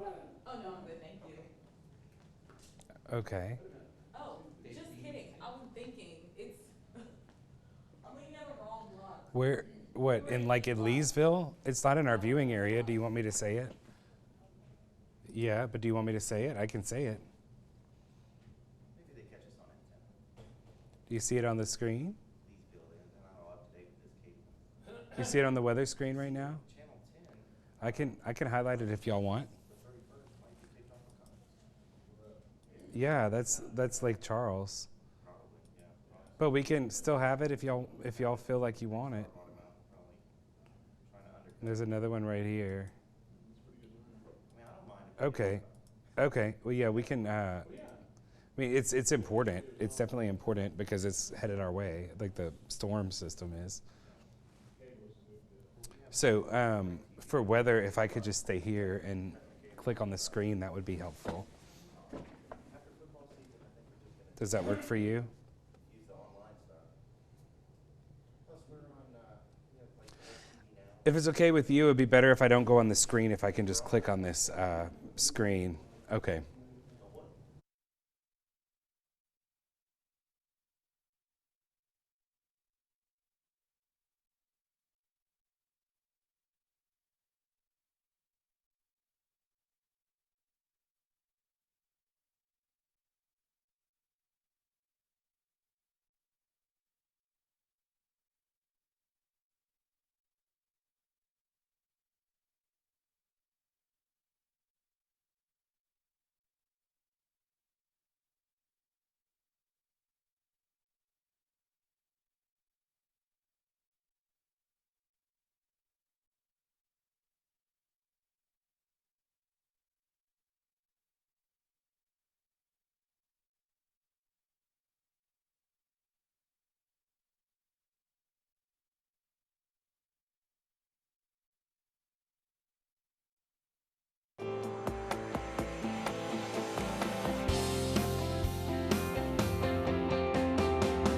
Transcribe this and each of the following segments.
Oh, no, I'm good, thank you. Okay. Oh, just kidding. I was thinking, I'm looking at the wrong block. Where, what, in Leesville? It's not in our viewing area. Do you want me to say it? Yeah, but do you want me to say it? I can say it. Maybe they catch us on antenna. Do you see it on the screen? Leesville, they're not all up to date with this cable. You see it on the weather screen right now? Channel 10, I can highlight it if y'all want. the 31st might be picked off of comments. Yeah, that's Lake Charles. Probably, yeah. But we can still have it if y'all feel like you want it. Probably trying to undercut. There's another one right here. I mean, I don't mind. If they Okay. Okay. Well, yeah, we can. I mean, it's important. It's definitely important because it's headed our way, like the storm system is. So for weather, if I could just stay here and click on the screen, that would be helpful. Does that work for you? use the online stuff. Plus, we're on, like TV now. If it's okay with you, it'd be better if I don't go on the screen, if I can just click on this screen. Okay.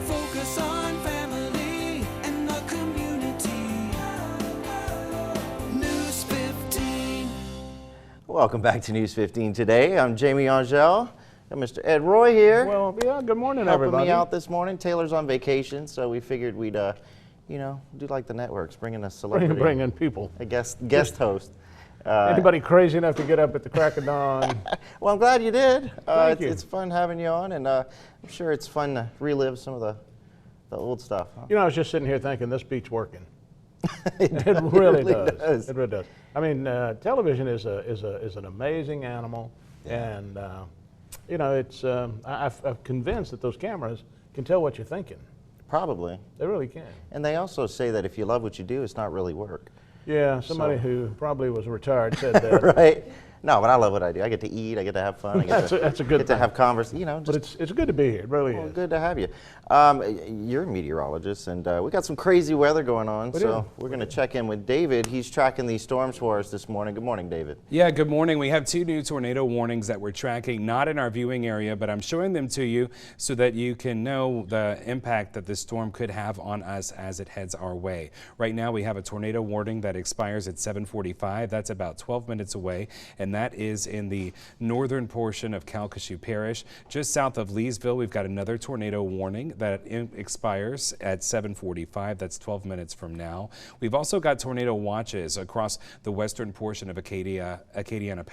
Focus on family and the community. News 15. Welcome back to News 15 today. I'm Jamie Angel. Got Mr. Ed Roy here. Well, yeah, good morning, helping everybody. me out this morning. Taylor's on vacation, so we figured we'd, do like the networks, bring in a celebrity, Bring in people. a guest host. Anybody crazy enough to get up at the crack of dawn? Well, I'm glad you did. Thank you. It's fun having you on, and I'm sure it's fun to relive some of the old stuff. Huh? You know, I was just sitting here thinking this beat's working. It It really really does. It really does. I mean, television is an amazing animal, and it's I'm convinced that those cameras can tell what you're thinking. Probably. They really can. And they also say that if you love what you do, it's not really work. Yeah, somebody who probably was retired said that. Right? No, but I love what I do. I get to eat. I get to have fun. I get That's a good get to thing. have converse. But it's good to be here. It really well, is. good to have you. You're a meteorologist, and we got some crazy weather going on. So we're going to check in with David. He's tracking these storms for us this morning. Good morning, David. Yeah, good morning. We have 2 new tornado warnings that we're tracking, not in our viewing area, but I'm showing them to you so that you can know the impact that this storm could have on us as it heads our way. Right now, we have a tornado warning that expires at 7:45. That's about 12 minutes away, and that is in the northern portion of Calcasieu Parish. Just south of Leesville, we've got another tornado warning that expires at 7:45. That's 12 minutes from now. We've also got tornado watches across the western portion of Acadiana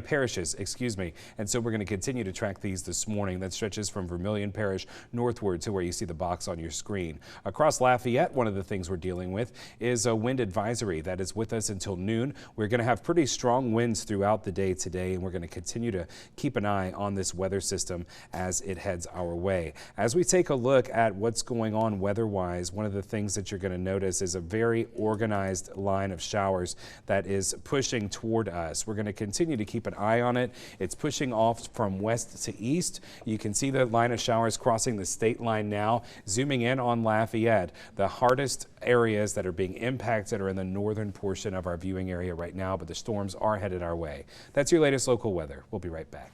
parishes, excuse me. And so we're going to continue to track these this morning. That stretches from Vermilion Parish northward to where you see the box on your screen. Across Lafayette, one of the things we're dealing with is a wind advisory that is with us until noon. We're going to have pretty strong winds throughout the day today, and we're going to continue to keep an eye on this weather system as it heads our way. As we take a look at what's going on weather-wise, one of the things that you're going to notice is a very organized line of showers that is pushing toward us. We're going to continue to keep an eye on it. It's pushing off from west to east. You can see the line of showers crossing the state line now. Zooming in on Lafayette, the hardest areas that are being impacted are in the northern portion of our viewing area right now, but the storms are headed our way. That's your latest local weather. We'll be right back.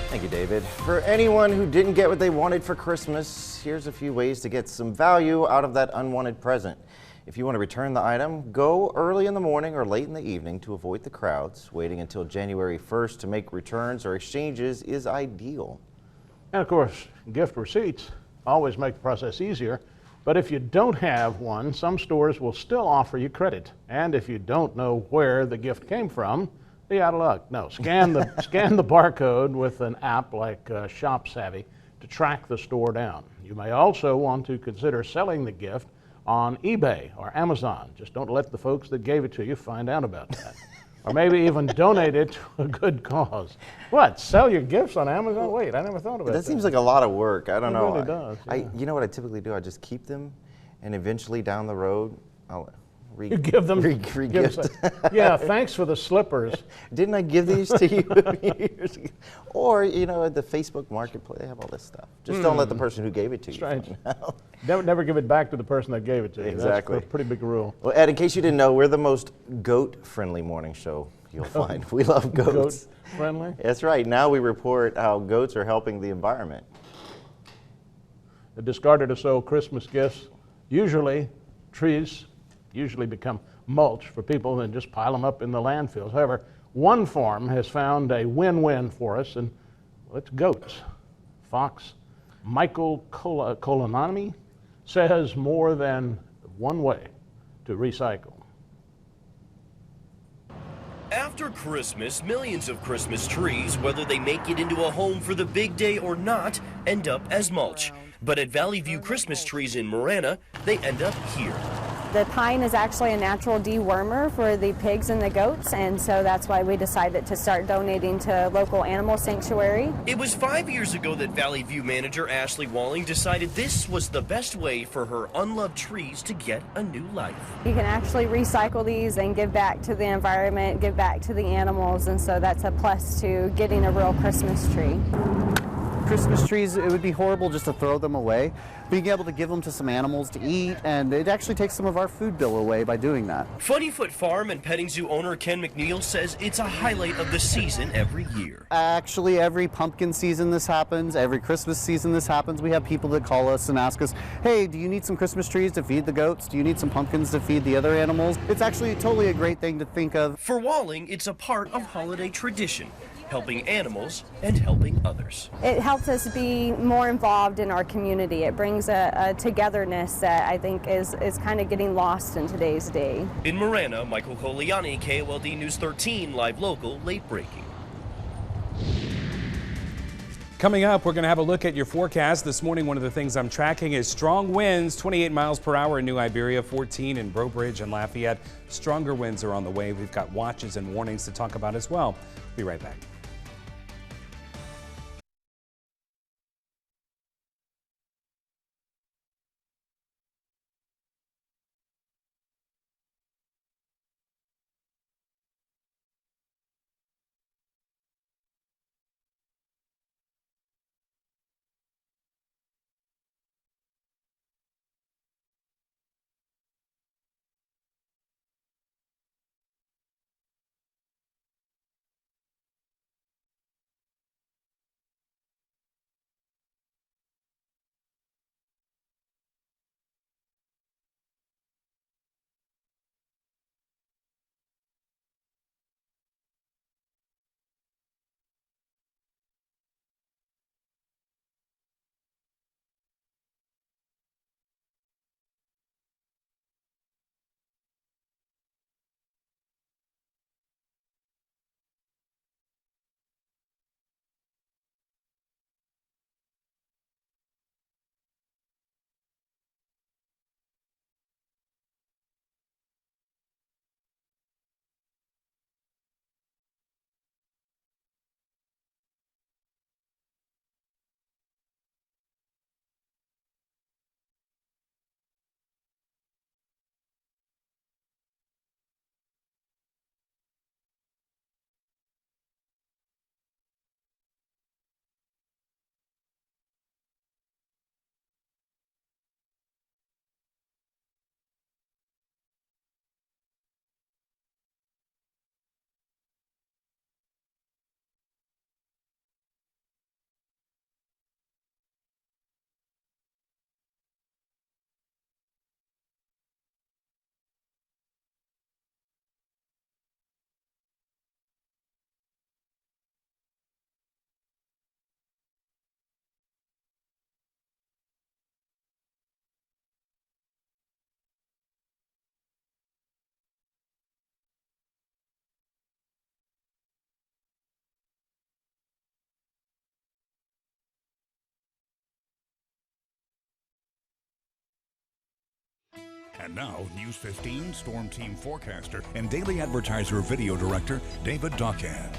Thank you, David. For anyone who didn't get what they wanted for Christmas, here's a few ways to get some value out of that unwanted present. If you want to return the item, go early in the morning or late in the evening to avoid the crowds. Waiting until January 1st to make returns or exchanges is ideal. And of course, gift receipts always make the process easier. But if you don't have one, some stores will still offer you credit. And if you don't know where the gift came from, you're out of luck. No, scan the barcode with an app like Shop Savvy to track the store down. You may also want to consider selling the gift on eBay or Amazon. Just don't let the folks that gave it to you find out about that. Or maybe even donate it to a good cause. What, sell your gifts on Amazon? Wait, I never thought about that. That seems like a lot of work. I don't know. It really does. Yeah. You know what I typically do? I just keep them, and eventually down the road, I'll You give them, re-gift. Yeah, thanks for the slippers. Didn't I give these to you years ago? Or, you know, at the Facebook Marketplace, they have all this stuff. Just don't let the person who gave it to you Strange. find out. Never give it back to the person that gave it to you. Exactly. That's a pretty big rule. Well, Ed, in case you didn't know, we're the most goat-friendly morning show you'll find. We love goats. Goat friendly? That's right. Now we report how goats are helping the environment. The discarded or sold Christmas gifts, trees usually become mulch for people and just pile them up in the landfills. However, one farm has found a win-win for us, and well, it's goats. Fox Michael Colonami says more than one way to recycle. After Christmas, millions of Christmas trees, whether they make it into a home for the big day or not, end up as mulch. But at Valley View Christmas Trees in Marana, they end up here. The pine is actually a natural dewormer for the pigs and the goats, and so that's why we decided to start donating to local animal sanctuary. It was 5 years ago that Valley View manager Ashley Walling decided this was the best way for her unloved trees to get a new life. You can actually recycle these and give back to the environment, give back to the animals, and so that's a plus to getting a real Christmas tree. Christmas trees, it would be horrible just to throw them away. Being able to give them to some animals to eat, and it actually takes some of our food bill away by doing that. Funnyfoot Farm and petting zoo owner Ken McNeil says it's a highlight of the season every year. Actually, every pumpkin season this happens, every Christmas season this happens. We have people that call us and ask us, hey, do you need some Christmas trees to feed the goats? Do you need some pumpkins to feed the other animals? It's actually totally a great thing to think of. For Walling, it's a part of holiday tradition, helping animals and helping others. It helps us be more involved in our community. It brings a togetherness that I think is kind of getting lost in today's day. In Marana, Michael Coliani, KOLD News 13, live local, late breaking. Coming up, we're going to have a look at your forecast. This morning, one of the things I'm tracking is strong winds, 28 miles per hour in New Iberia, 14 in Breaux Bridge and Lafayette. Stronger winds are on the way. We've got watches and warnings to talk about as well. Be right back. And now, News 15 Storm Team forecaster and Daily Advertiser video director David Dockad.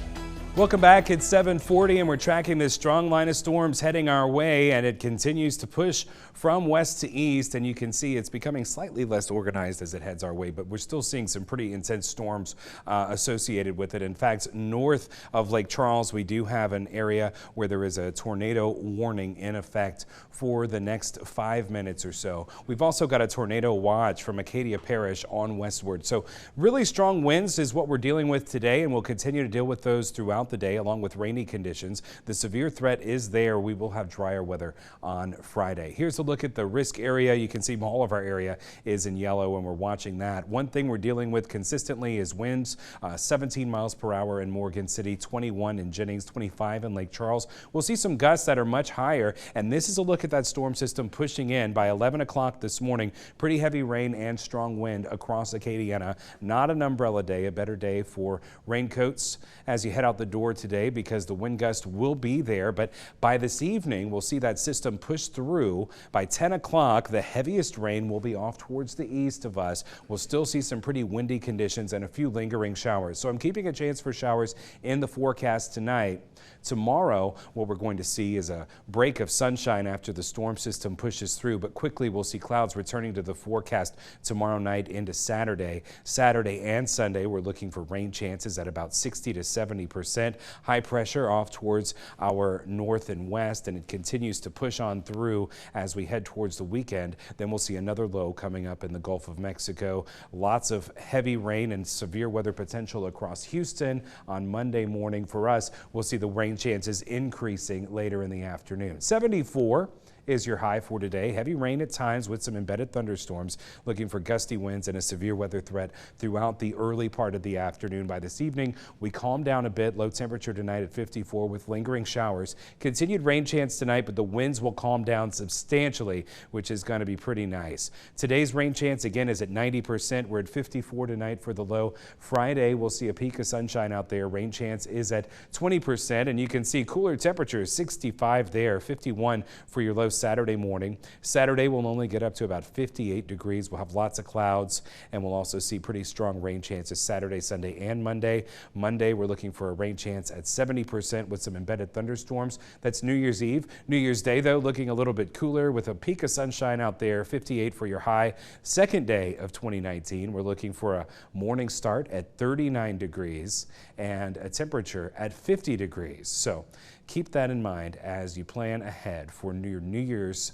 Welcome back. It's 7:40 and we're tracking this strong line of storms heading our way, and it continues to push from west to east, and you can see it's becoming slightly less organized as it heads our way, but we're still seeing some pretty intense storms associated with it. In fact, north of Lake Charles, we do have an area where there is a tornado warning in effect for the next 5 minutes or so. We've also got a tornado watch from Acadia Parish on westward. So really strong winds is what we're dealing with today, and we'll continue to deal with those throughout the day, along with rainy conditions. The severe threat is there. We will have drier weather on Friday. Here's a look at the risk area. You can see all of our area is in yellow, and we're watching that. One thing we're dealing with consistently is winds, 17 miles per hour in Morgan City, 21 in Jennings, 25 in Lake Charles. We'll see some gusts that are much higher, and this is a look at that storm system pushing in by 11 o'clock this morning. Pretty heavy rain and strong wind across Acadiana. Not an umbrella day, a better day for raincoats as you head out the door today, because the wind gust will be there. But by this evening, we'll see that system push through. By 10 o'clock, the heaviest rain will be off towards the east of us. We'll still see some pretty windy conditions and a few lingering showers. So I'm keeping a chance for showers in the forecast tonight. Tomorrow, what we're going to see is a break of sunshine after the storm system pushes through, but quickly we'll see clouds returning to the forecast tomorrow night into Saturday. Saturday and Sunday, we're looking for rain chances at about 60 to 70%. High pressure off towards our north and west, and it continues to push on through as we head towards the weekend. Then we'll see another low coming up in the Gulf of Mexico. Lots of heavy rain and severe weather potential across Houston on Monday morning. For us, we'll see the rain chances increasing later in the afternoon. 74 is your high for today. Heavy rain at times with some embedded thunderstorms. Looking for gusty winds and a severe weather threat throughout the early part of the afternoon. By this evening, we calm down a bit. Low temperature tonight at 54 with lingering showers. Continued rain chance tonight, but the winds will calm down substantially, which is going to be pretty nice. Today's rain chance again is at 90%. We're at 54 tonight for the low. Friday, we'll see a peak of sunshine out there. Rain chance is at 20%, and you can see cooler temperatures, 65 there, 51 for your low Saturday morning. Saturday will only get up to about 58 degrees. We'll have lots of clouds, and we'll also see pretty strong rain chances Saturday, Sunday, and Monday. Monday, we're looking for a rain chance at 70% with some embedded thunderstorms. That's New Year's Eve. New Year's Day, though, looking a little bit cooler with a peak of sunshine out there, 58 for your high. Second day of 2019, we're looking for a morning start at 39 degrees and a temperature at 50 degrees. So keep that in mind as you plan ahead for your New Year's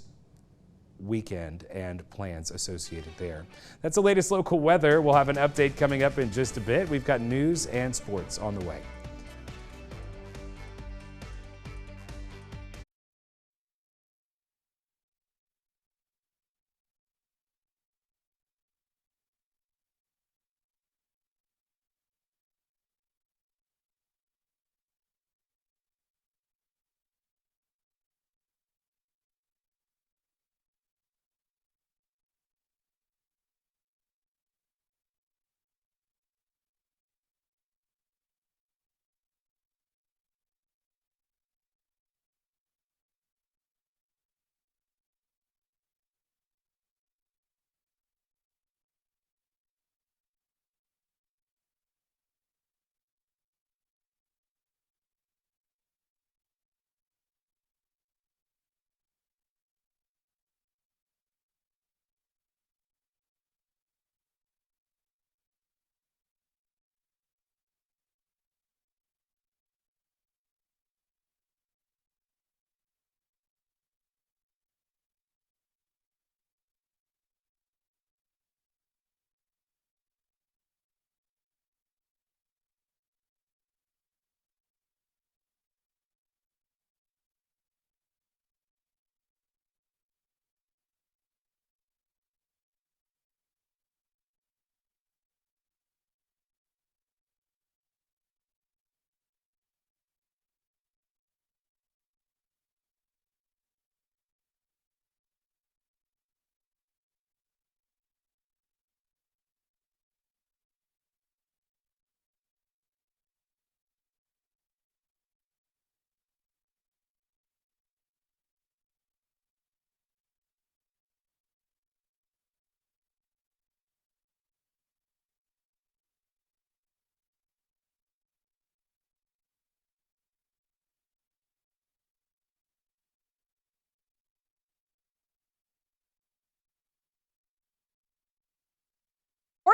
weekend and plans associated there. That's the latest local weather. We'll have an update coming up in just a bit. We've got news and sports on the way.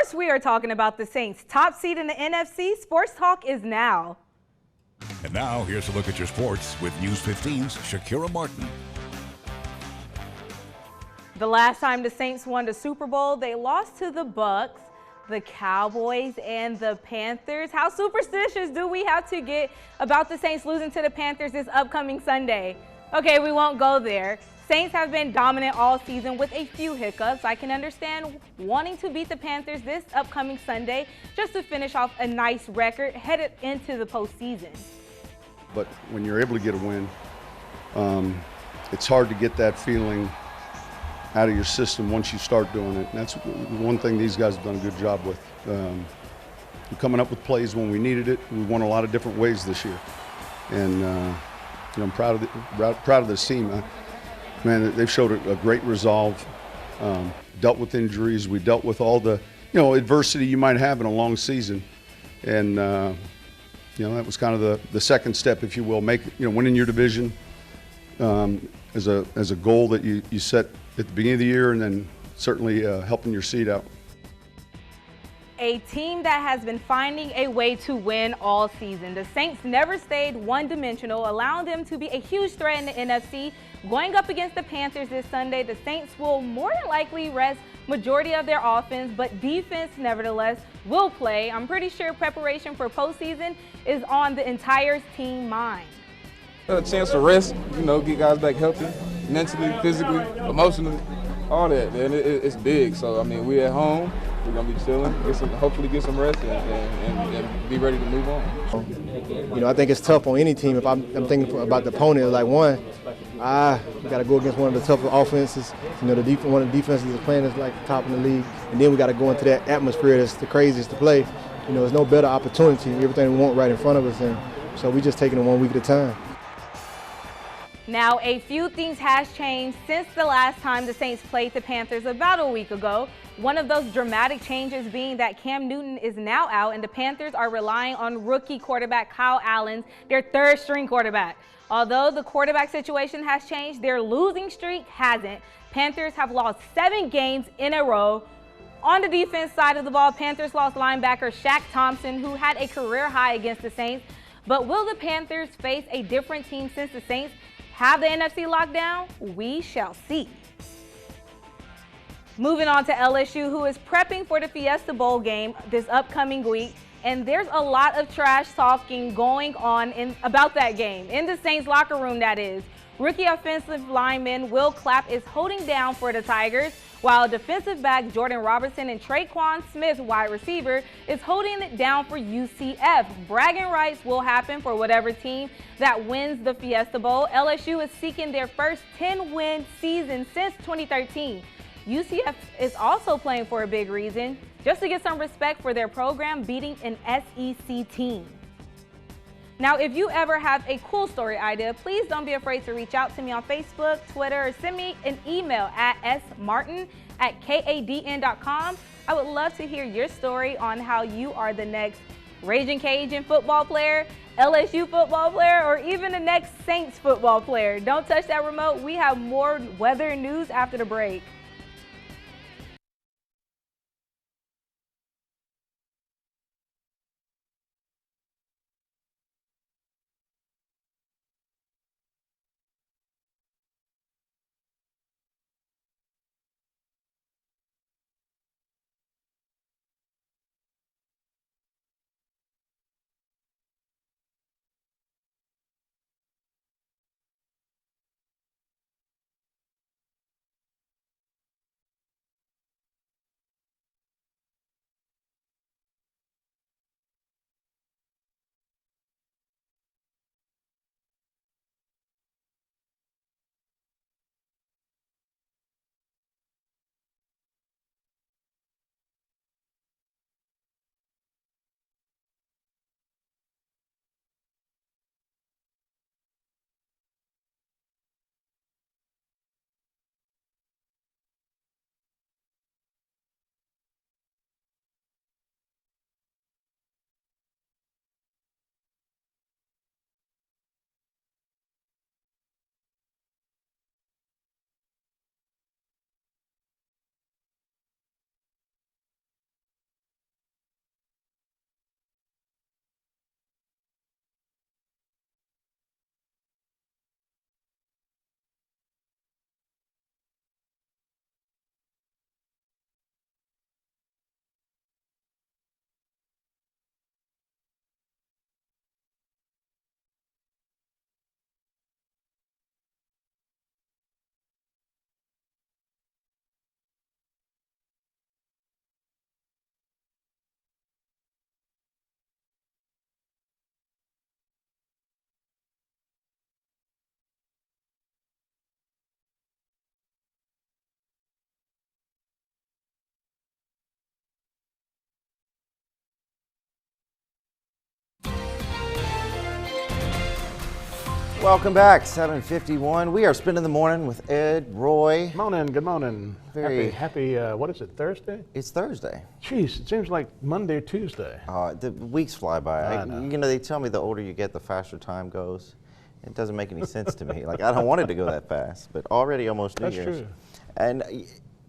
course we are talking about the Saints. Top seed in the NFC, Sports Talk is now. And now, here's a look at your sports with News 15's Shakira Martin. The last time the Saints won the Super Bowl, they lost to the Bucks, the Cowboys, and the Panthers. How superstitious do we have to get about the Saints losing to the Panthers this upcoming Sunday? Okay, we won't go there. Saints have been dominant all season with a few hiccups. I can understand wanting to beat the Panthers this upcoming Sunday just to finish off a nice record headed into the postseason. But when you're able to get a win, it's hard to get that feeling out of your system once you start doing it. And that's one thing these guys have done a good job with. Coming up with plays when we needed it. We won a lot of different ways this year. And I'm proud of this team. Man, they've showed a great resolve, dealt with injuries. We dealt with all the, adversity you might have in a long season. And, that was kind of the second step, if you will, winning your division as a goal that you set at the beginning of the year, and then certainly helping your seed out. A team that has been finding a way to win all season. The Saints never stayed one-dimensional, allowing them to be a huge threat in the NFC. Going up against the Panthers this Sunday, the Saints will more than likely rest majority of their offense, but defense nevertheless will play. I'm pretty sure preparation for postseason is on the entire team mind. A chance to rest, get guys back healthy, mentally, physically, emotionally, all that, man. It's big. So, we at home. We're going to be chilling, hopefully get some rest and be ready to move on. I think it's tough on any team. If I'm thinking about the opponent, like we got to go against one of the tougher offenses. One of the defenses is playing is like top in the league. And then we got to go into that atmosphere that's the craziest to play. There's no better opportunity. Everything we want right in front of us. And so we're just taking it 1 week at a time. Now, a few things has changed since the last time the Saints played the Panthers about a week ago. One of those dramatic changes being that Cam Newton is now out and the Panthers are relying on rookie quarterback Kyle Allen, their third-string quarterback. Although the quarterback situation has changed, their losing streak hasn't. Panthers have lost 7 games in a row. On the defense side of the ball, Panthers lost linebacker Shaq Thompson, who had a career high against the Saints. But will the Panthers face a different team since the Saints have the NFC locked down? We shall see. Moving on to LSU, who is prepping for the Fiesta Bowl game this upcoming week. And there's a lot of trash talking going on about that game. In the Saints locker room, that is. Rookie offensive lineman Will Clapp is holding down for the Tigers, while defensive back Jordan Robertson and Traquan Smith, wide receiver, is holding it down for UCF. Bragging rights will happen for whatever team that wins the Fiesta Bowl. LSU is seeking their first 10-win season since 2013. UCF is also playing for a big reason, just to get some respect for their program beating an SEC team. Now, if you ever have a cool story idea, please don't be afraid to reach out to me on Facebook, Twitter, or send me an email at smartin@kadn.com. I would love to hear your story on how you are the next Raging Cajun football player, LSU football player, or even the next Saints football player. Don't touch that remote. We have more weather news after the break. Welcome back, 7:51. We are spending the morning with Ed, Roy. Good morning. Happy, what is it, Thursday? It's Thursday. Jeez, it seems like Monday or Tuesday. The weeks fly by. I know. You know, they tell me the older you get, the faster time goes. It doesn't make any sense to me. Like, I don't want it to go that fast, but already almost New Year's. That's true. And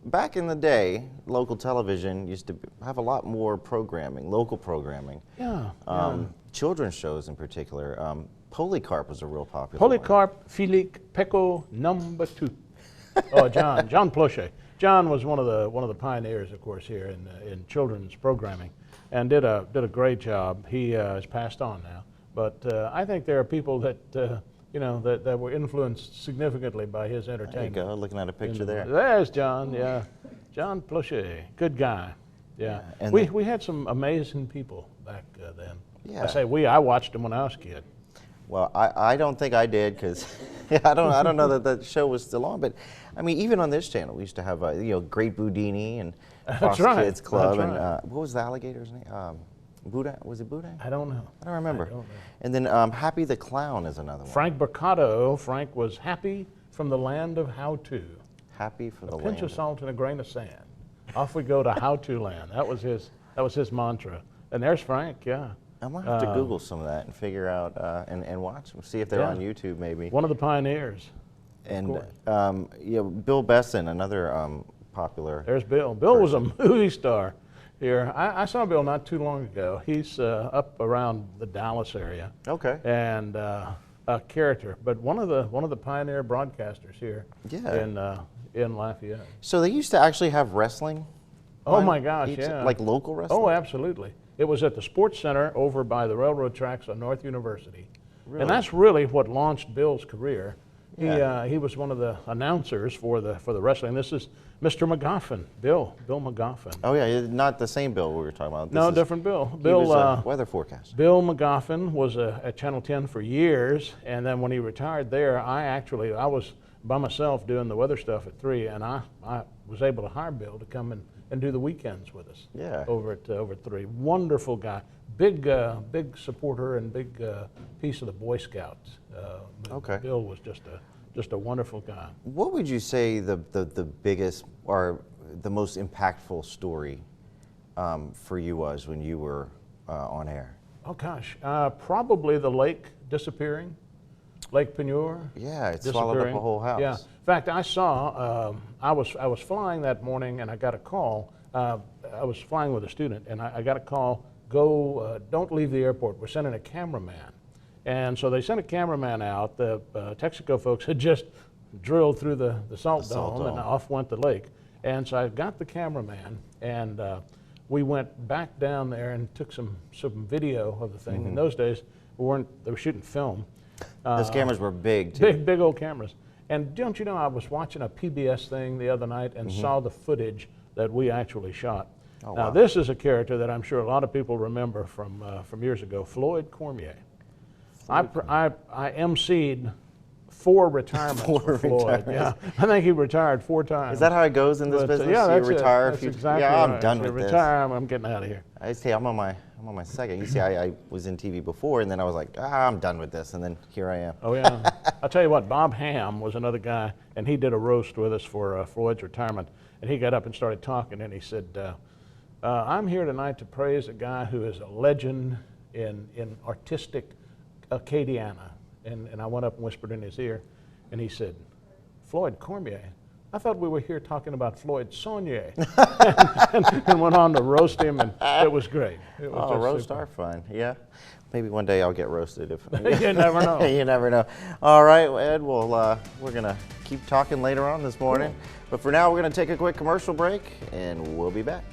back in the day, local television used to have a lot more programming, local programming. Yeah. Children's shows in particular. Polycarp was a real popular Polycarp, Felix, Pecco, number 2. Oh, John Plochet. John was one of the pioneers, of course, here in children's programming, and did a great job. He has passed on now, but I think there are people that that were influenced significantly by his entertainment. There you go, looking at a picture there. There's John. Yeah, John Plochet, good guy. Yeah, and we had some amazing people back then. Yeah. I say we. I watched them when I was a kid. Well, I don't think I did, because I don't know that the show was still on. But I mean, even on this channel, we used to have Great Boudini and Fox Kids Club, and what was the alligator's name? Buddha? Was it Buddha? I don't know. I don't remember. And then Happy the Clown is another one. Frank Bercato. Frank was happy from the land of how to. Happy for the a land. pinch of salt and a grain of sand. Off we go to how to land. That was his mantra. And there's Frank. Yeah. I'm gonna have to Google some of that and figure out and watch them, see if they're on YouTube maybe. One of the pioneers. And Bill Besson, another popular. There's Bill. Bill was a movie star here. I saw Bill not too long ago. He's up around the Dallas area. Okay. And a character, but one of the pioneer broadcasters here. Yeah. In Lafayette. So they used to actually have wrestling. Oh my gosh, yeah. Like local wrestling. Oh, absolutely. It was at the Sports Center over by the railroad tracks on North University. Really? And that's really what launched Bill's career. Yeah. He was one of the announcers for the wrestling. This is Mr. McGoffin, Bill McGoffin. Oh yeah, not the same Bill we were talking about. No, different Bill. He was a weather forecaster. Bill McGoffin was at Channel 10 for years, and then when he retired there, I was by myself doing the weather stuff at 3, and I was able to hire Bill to come and do the weekends with us. Yeah. Over at 3. Wonderful guy. Big supporter and big piece of the Boy Scouts. Okay. Bill was just a wonderful guy. What would you say the biggest or the most impactful story for you was when you were on air? Oh gosh, probably the lake disappearing. Lake Penure. Yeah, it swallowed up a whole house. Yeah. In fact, I saw. I was flying that morning, and I got a call. I was flying with a student, and I got a call. Go! Don't leave the airport. We're sending a cameraman. And so they sent a cameraman out. The Texaco folks had just drilled through the salt dome, and off went the lake. And so I got the cameraman, and we went back down there and took some video of the thing. Mm-hmm. In those days, they were shooting film. Those cameras were big, too. Big old cameras. And don't you know, I was watching a PBS thing the other night and saw the footage that we actually shot. Oh, now, wow. this is a character that I'm sure a lot of people remember from years ago, Floyd Cormier. I emceed 4 retirements for Floyd. Yeah, I think he retired 4 times. Is that how it goes in this business? Yeah, you retire that's a few exactly Yeah, I'm right. done You with this. retire, I'm getting out of here. I say I'm on my second. You see, I was in TV before, and then I was like, I'm done with this, and then here I am. Oh yeah. I'll tell you what, Bob Ham was another guy, and he did a roast with us for Floyd's retirement, and he got up and started talking, and he said, I'm here tonight to praise a guy who is a legend in artistic Acadiana. And I went up and whispered in his ear, and he said, Floyd Cormier, I thought we were here talking about Floyd Saunier. and went on to roast him, and it was great. It was roasts super. are fun, yeah. Maybe one day I'll get roasted. If You never know. You never know. All right, Ed, well, we're going to keep talking later on this morning. But for now, we're going to take a quick commercial break, and we'll be back.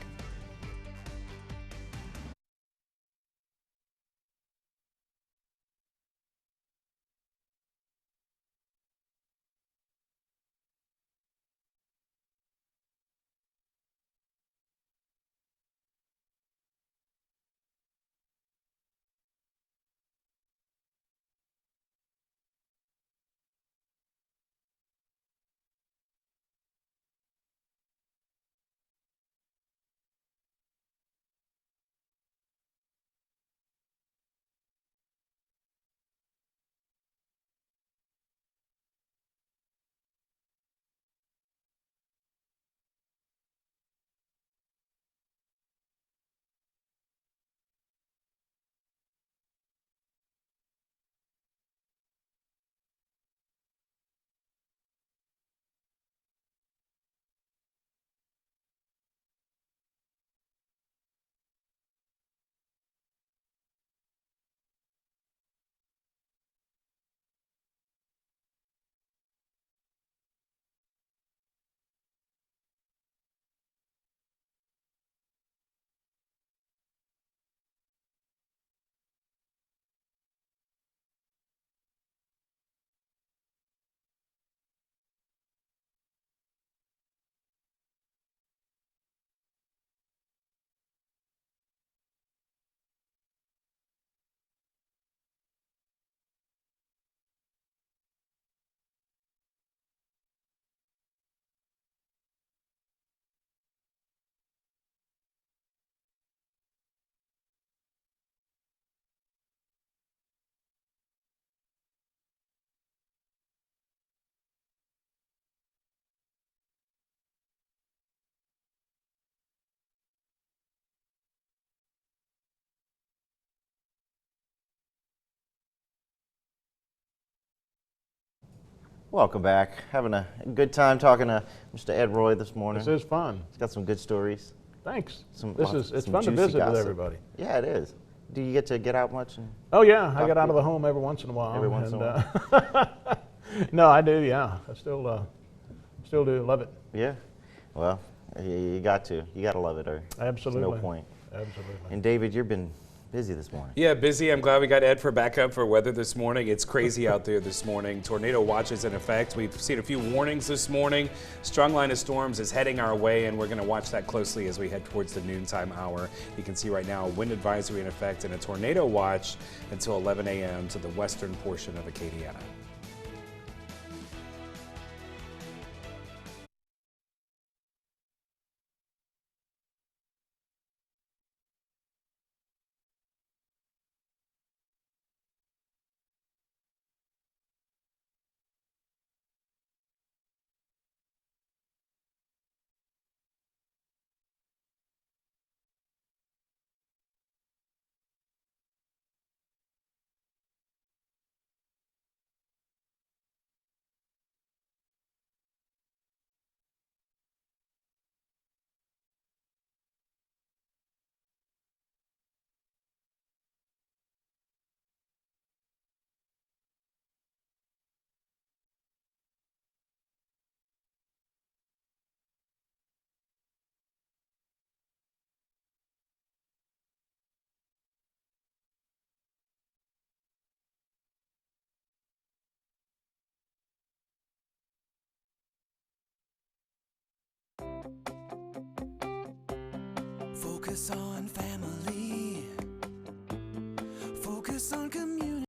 Welcome back. Having a good time talking to Mr. Ed Roy this morning. This is fun. He's got some good stories. Thanks. It's fun to visit with everybody. Yeah, it is. Do you get to get out much? Oh yeah, I get out of the home every once in a while. Every once in a while. No, I do. Yeah, I still do love it. Yeah. Well, you got to. You got to love it, or absolutely. There's no point. Absolutely. And David, you've been busy this morning. Yeah, busy. I'm glad we got Ed for backup for weather this morning. It's crazy out there this morning. Tornado watch is in effect. We've seen a few warnings this morning. Strong line of storms is heading our way, and we're going to watch that closely as we head towards the noontime hour. You can see right now a wind advisory in effect and a tornado watch until 11 a.m. to the western portion of Acadiana. Focus on family. Focus on community.